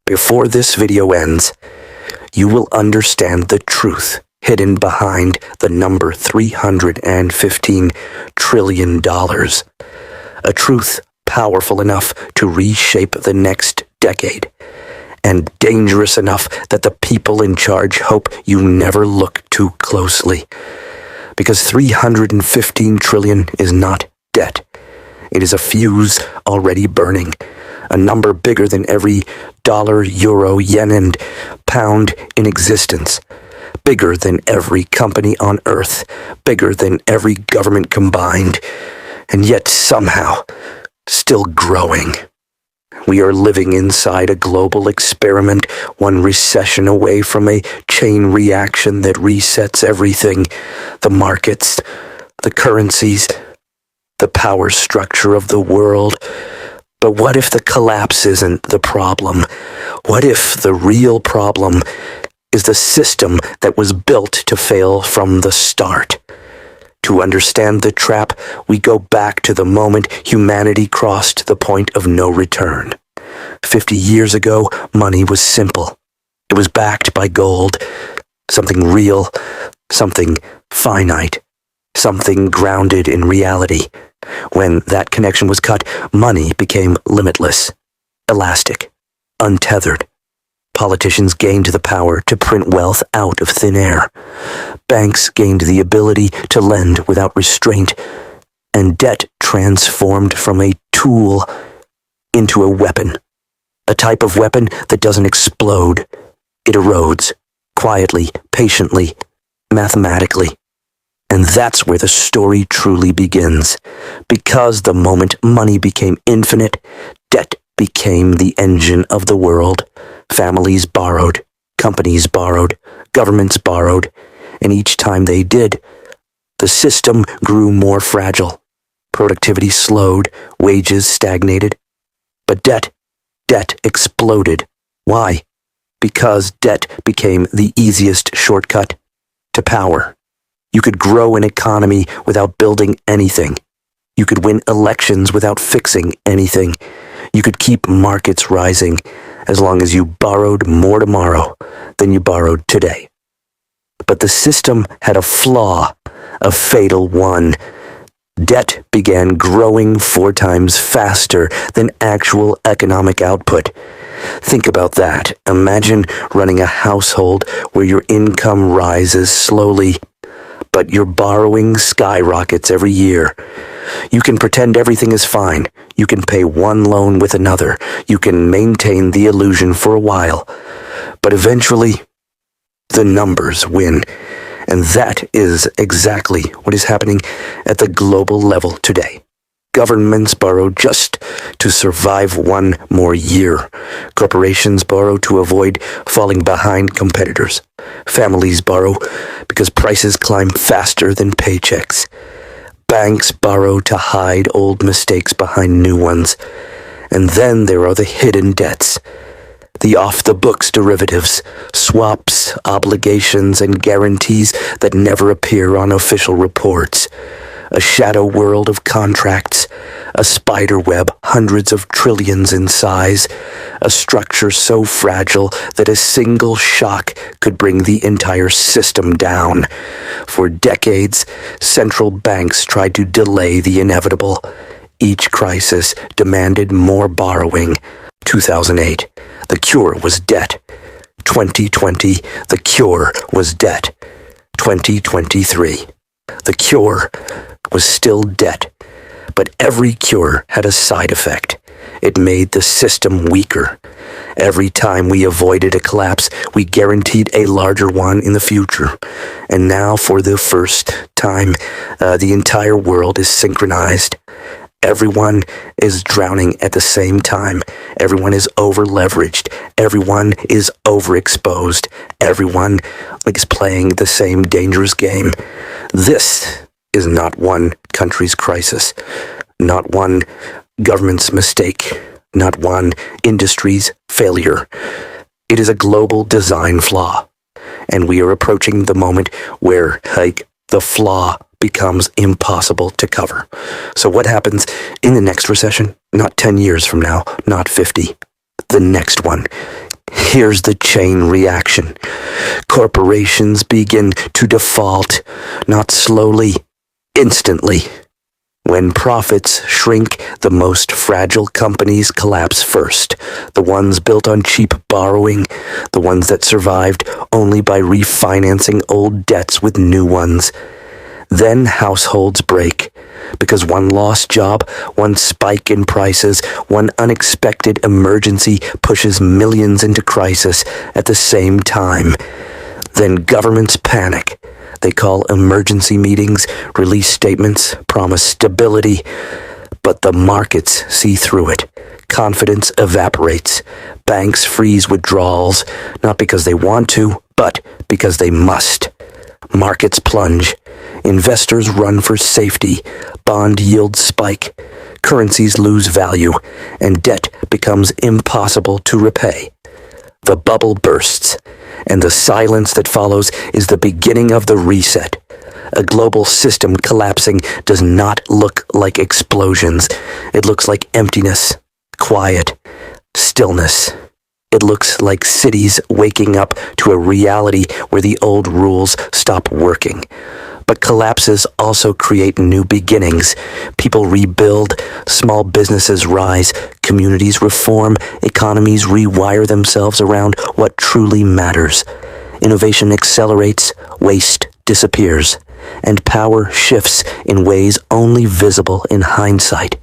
Before this video ends, you will understand the truth hidden behind the number $315 trillion. A truth powerful enough to reshape the next decade, and dangerous enough that the people in charge hope you never look too closely. Because $315 trillion is not debt. It is a fuse already burning, a number bigger than every dollar, euro, yen, and pound in existence. Bigger than every company on Earth, bigger than every government combined, and yet somehow still growing. We are living inside a global experiment, one recession away from a chain reaction that resets everything: the markets, the currencies, the power structure of the world. But what if the collapse isn't the problem? What if the real problem is the system that was built to fail from the start? To understand the trap, we go back to the moment humanity crossed the point of no return. 50 years ago, money was simple. It was backed by gold, something real, something finite, something grounded in reality. When that connection was cut, money became limitless, elastic, untethered. Politicians gained the power to print wealth out of thin air. Banks gained the ability to lend without restraint, and debt transformed from a tool into a weapon. A type of weapon that doesn't explode. It erodes, quietly, patiently, mathematically. And that's where the story truly begins. Because the moment money became infinite, debt became the engine of the world. Families borrowed, companies borrowed, governments borrowed, and each time they did, the system grew more fragile. Productivity slowed, wages stagnated. But debt exploded. Why? Because debt became the easiest shortcut to power. You could grow an economy without building anything. You could win elections without fixing anything. You could keep markets rising as long as you borrowed more tomorrow than you borrowed today. But the system had a flaw, a fatal one. Debt began growing 4 times faster than actual economic output. Think about that. Imagine running a household where your income rises slowly, but your borrowing skyrockets every year. You can pretend everything is fine. You can pay one loan with another. You can maintain the illusion for a while. But eventually, the numbers win. And that is exactly what is happening at the global level today. Governments borrow just to survive one more year. Corporations borrow to avoid falling behind competitors. Families borrow because prices climb faster than paychecks. Banks borrow to hide old mistakes behind new ones. And then there are the hidden debts. The off-the-books derivatives, swaps, obligations, and guarantees that never appear on official reports. A shadow world of contracts, a spider web hundreds of trillions in size, a structure so fragile that a single shock could bring the entire system down. For decades, central banks tried to delay the inevitable. Each crisis demanded more borrowing. 2008, the cure was debt. 2020, the cure was debt. 2023, the cure was still debt. But every cure had a side effect. It made the system weaker. Every time we avoided a collapse, we guaranteed a larger one in the future. And now, for the first time, the entire world is synchronized. Everyone is drowning at the same time. Everyone is over-leveraged. Everyone is overexposed. Everyone is playing the same dangerous game. This is not one country's crisis, not one government's mistake, not one industry's failure. It is a global design flaw, and we are approaching the moment where, the flaw becomes impossible to cover. So what happens in the next recession? Not 10 years from now, not 50. The next one. Here's the chain reaction. Corporations begin to default, not slowly, instantly. When profits shrink, the most fragile companies collapse first. The ones built on cheap borrowing, the ones that survived only by refinancing old debts with new ones. Then households break, because one lost job, one spike in prices, one unexpected emergency pushes millions into crisis at the same time. Then governments panic. They call emergency meetings, release statements, promise stability, but the markets see through it. Confidence evaporates. Banks freeze withdrawals, not because they want to, but because they must. Markets plunge. Investors run for safety. Bond yields spike. Currencies lose value, and debt becomes impossible to repay. The bubble bursts, and the silence that follows is the beginning of the reset. A global system collapsing does not look like explosions. It looks like emptiness, quiet, stillness. It looks like cities waking up to a reality where the old rules stop working. But collapses also create new beginnings. People rebuild, small businesses rise, communities reform, economies rewire themselves around what truly matters. Innovation accelerates, waste disappears, and power shifts in ways only visible in hindsight.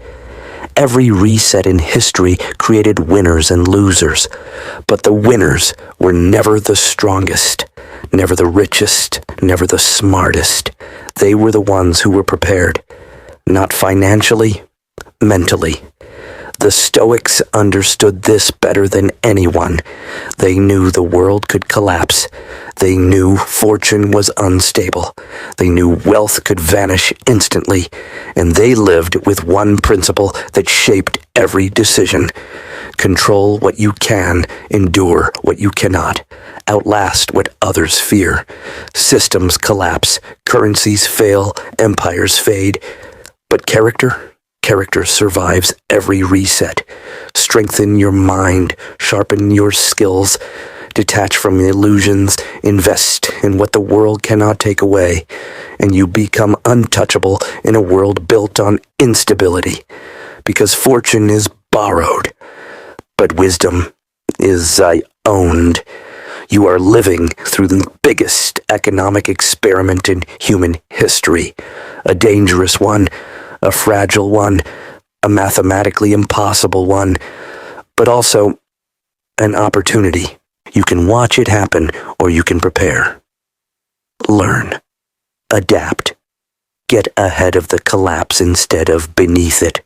Every reset in history created winners and losers, but the winners were never the strongest, never the richest, never the smartest. They were the ones who were prepared, not financially, mentally. The Stoics understood this better than anyone. They knew the world could collapse. They knew fortune was unstable. They knew wealth could vanish instantly. And they lived with one principle that shaped every decision. Control what you can, endure what you cannot, outlast what others fear. Systems collapse, currencies fail, empires fade. But character survives every reset. Strengthen your mind, sharpen your skills, detach from illusions, invest in what the world cannot take away, and you become untouchable in a world built on instability. Because fortune is borrowed, but wisdom is owned. You are living through the biggest economic experiment in human history, a dangerous one, a fragile one, a mathematically impossible one, but also an opportunity. You can watch it happen, or you can prepare. Learn. Adapt. Get ahead of the collapse instead of beneath it.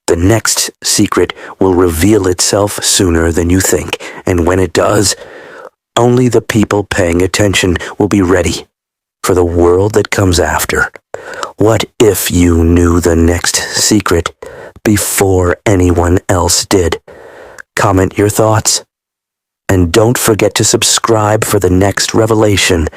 The next secret will reveal itself sooner than you think, and when it does, only the people paying attention will be ready for the world that comes after. What if you knew the next secret before anyone else did? Comment your thoughts, and don't forget to subscribe for the next revelation.